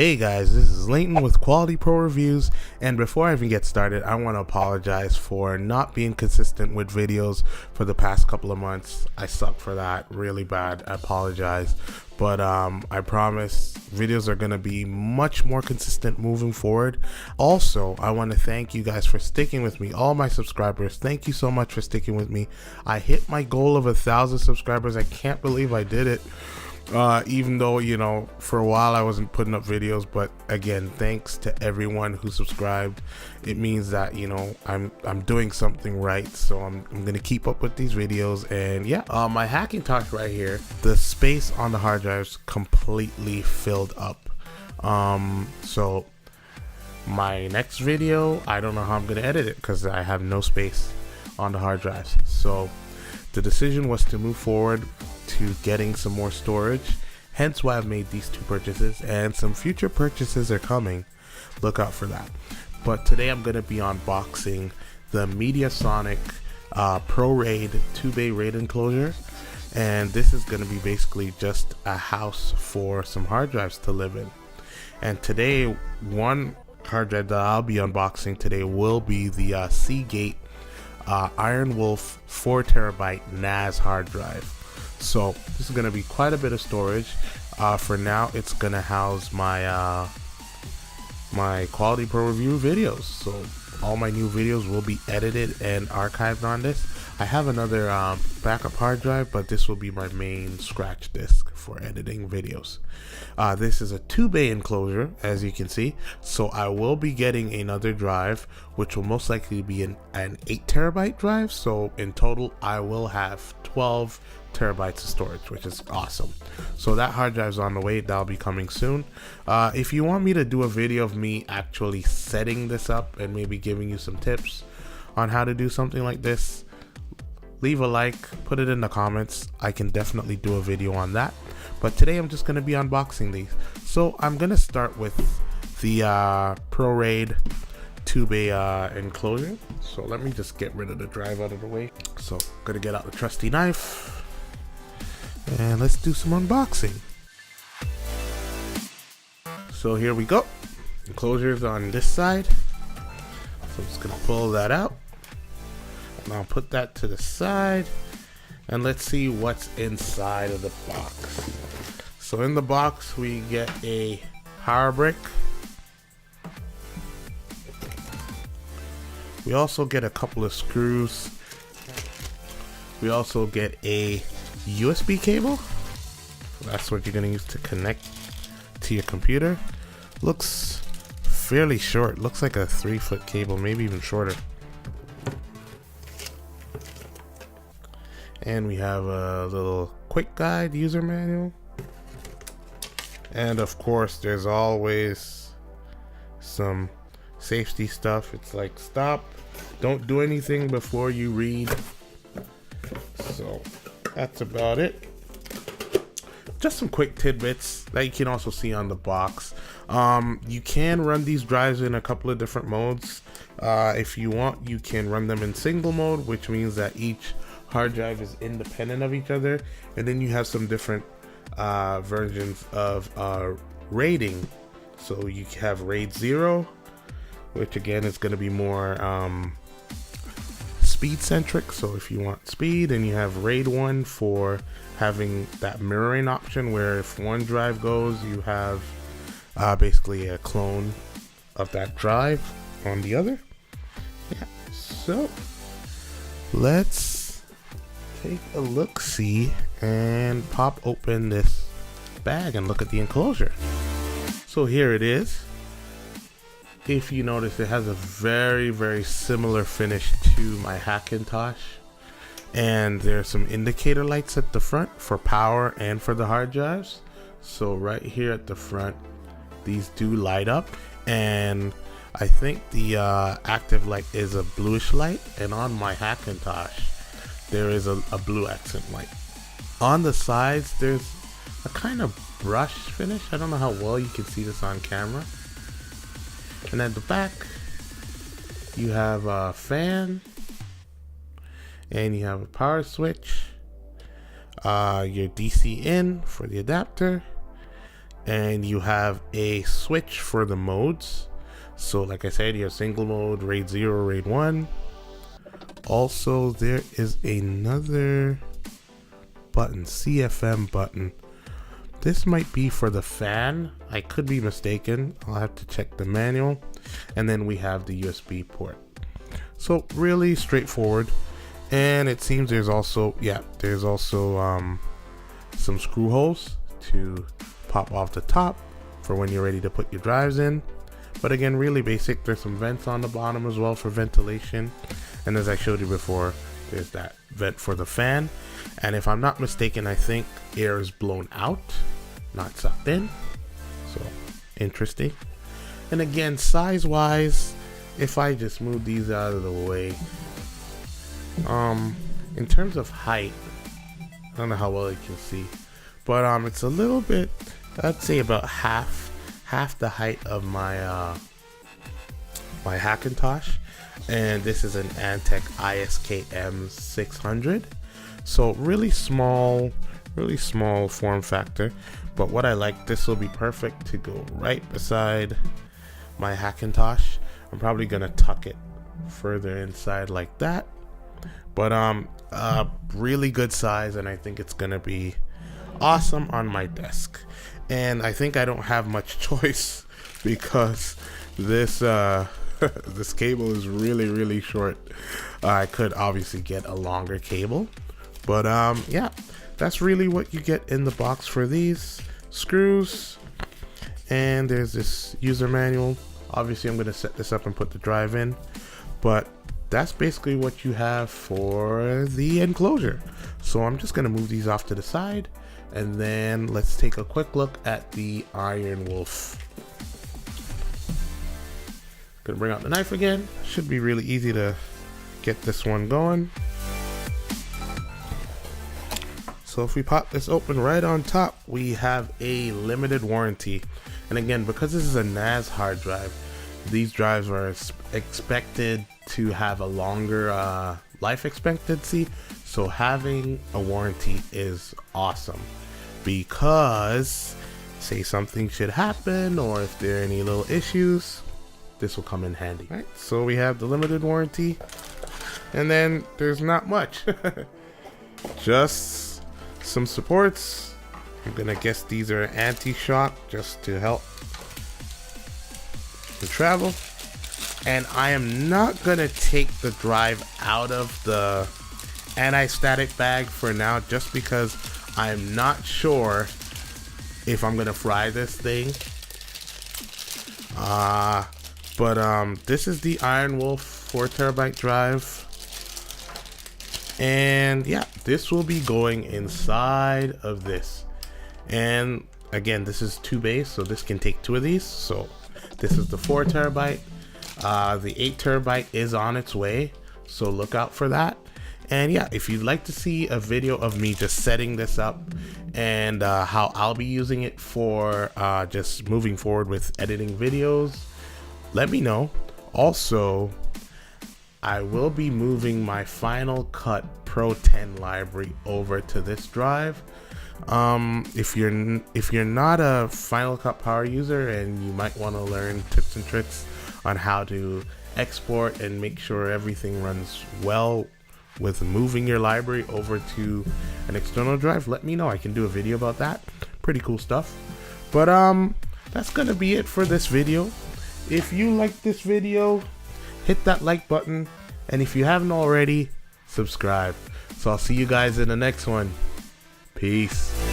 Hey guys, this is Layton with Quality Pro Reviews, and before I even get started, I want to apologize for not being consistent with videos for the past couple of months. I suck for that, really bad. I apologize, but I promise videos are going to be much more consistent moving forward. Also, I want to thank you guys for sticking with me, all my subscribers. Thank you so much for sticking with me. I hit my goal of 1,000 subscribers. I can't believe I did it. Even though, you know, for a while I wasn't putting up videos, but again, thanks to everyone who subscribed. It means that, you know, I'm doing something right, so I'm gonna keep up with these videos. And yeah, my Hackintosh right here, the space on the hard drive's completely filled up. So my next video, I don't know how I'm gonna edit it because I have no space on the hard drives. So the decision was to move forward to getting some more storage, hence why I've made these two purchases, and some future purchases are coming. Look out for that. But today I'm going to be unboxing the Mediasonic ProRaid 2-bay RAID enclosure, and this is going to be basically just a house for some hard drives to live in. And today, one hard drive that I'll be unboxing today will be the Seagate Ironwolf 4TB NAS hard drive. So this is going to be quite a bit of storage. For now, it's going to house my my Quality Pro Review videos. So all my new videos will be edited and archived on this. I have another backup hard drive, but this will be my main scratch disk for editing videos. This is a 2-bay enclosure, as you can see. So I will be getting another drive, which will most likely be an 8 terabyte drive. So in total, I will have 12 terabytes of storage, which is awesome. So that hard drive's on the way. That'll be coming soon. If you want me to do a video of me actually setting this up and maybe giving you some tips on how to do something like this, leave a like, put it in the comments. I can definitely do a video on that. But today I'm just going to be unboxing these. So I'm going to start with the ProRaid 2-bay enclosure. So let me just get rid of the drive out of the way. So I'm going to get out the trusty knife and let's do some unboxing. So here we go. Enclosure's on this side. So I'm just going to pull that out. And I'll put that to the side. And let's see what's inside of the box. So in the box we get a power brick. We also get a couple of screws. We also get a USB cable. That's what you're going to use to connect to your computer. Looks fairly short. Looks like a 3-foot cable, maybe even shorter. And we have a little quick guide user manual. And of course, there's always some safety stuff. It's like, stop, don't do anything before you read. So that's about it. Just some quick tidbits that you can also see on the box. You can run these drives in a couple of different modes. If you want, you can run them in single mode, which means that each hard drive is independent of each other, and then you have some different versions of rating. So you have RAID 0, which again is going to be more speed centric. So if you want speed, and you have RAID 1 for having that mirroring option, where if one drive goes, you have basically a clone of that drive on the other. Yeah, so let's take a look-see and pop open this bag and look at the enclosure. So here it is. If you notice, it has a very similar finish to my Hackintosh, and there's some indicator lights at the front for power and for the hard drives. So right here at the front, these do light up, and I think the active light is a bluish light, and on my Hackintosh there is a blue accent light. On the sides there's a kind of brush finish. I don't know how well you can see this on camera. And at the back you have a fan, and you have a power switch, your DC in for the adapter. and you have a switch for the modes. So like I said, you have single mode, RAID 0, RAID 1. Also, there is another button, CFM button. This might be for the fan. I could be mistaken. I'll have to check the manual. And then we have the USB port. So really straightforward. And it seems there's also, some screw holes to pop off the top for when you're ready to put your drives in. But again, really basic. There's some vents on the bottom as well for ventilation. And as I showed you before, there's that vent for the fan. And if I'm not mistaken, I think air is blown out, not sucked in. So interesting. And again, size wise, if I just move these out of the way, in terms of height, I don't know how well you can see, but it's a little bit, I'd say about half the height of my my Hackintosh. And this is an Antec ISKM 600, so really small form factor. But what I like, this will be perfect to go right beside my Hackintosh. I'm probably gonna tuck it further inside like that, but really good size, and I think it's gonna be awesome on my desk. And I think I don't have much choice because this this cable is really short. I could obviously get a longer cable, but yeah, that's really what you get in the box for these screws. And there's this user manual. Obviously I'm going to set this up and put the drive in, but that's basically what you have for the enclosure. So I'm just going to move these off to the side, and then let's take a quick look at the Ironwolf. Gonna bring out the knife again. Should be really easy to get this one going. So if we pop this open, right on top we have a limited warranty. And again, because this is a NAS hard drive, these drives are expected to have a longer life expectancy. So having a warranty is awesome, because say something should happen, or if there are any little issues, this will come in handy. Right, so we have the limited warranty, and then there's not much. Just some supports. I'm gonna guess these are anti-shock just to help the travel. And I am not gonna take the drive out of the anti-static bag for now, just because I'm not sure if I'm gonna fry this thing. But this is the Ironwolf 4TB drive, and yeah, this will be going inside of this. And again, this is 2 bays, so this can take 2 of these. So this is the 4TB. The 8TB is on its way, so look out for that. And yeah, if you'd like to see a video of me just setting this up and how I'll be using it for just moving forward with editing videos, let me know. Also, I will be moving my Final Cut Pro 10 library over to this drive. If you're not a Final Cut Power user and you might want to learn tips and tricks on how to export and make sure everything runs well with moving your library over to an external drive, let me know. I can do a video about that. Pretty cool stuff. But that's gonna be it for this video. If you like this video, hit that like button, and if you haven't already, subscribe. So I'll see you guys in the next one. Peace.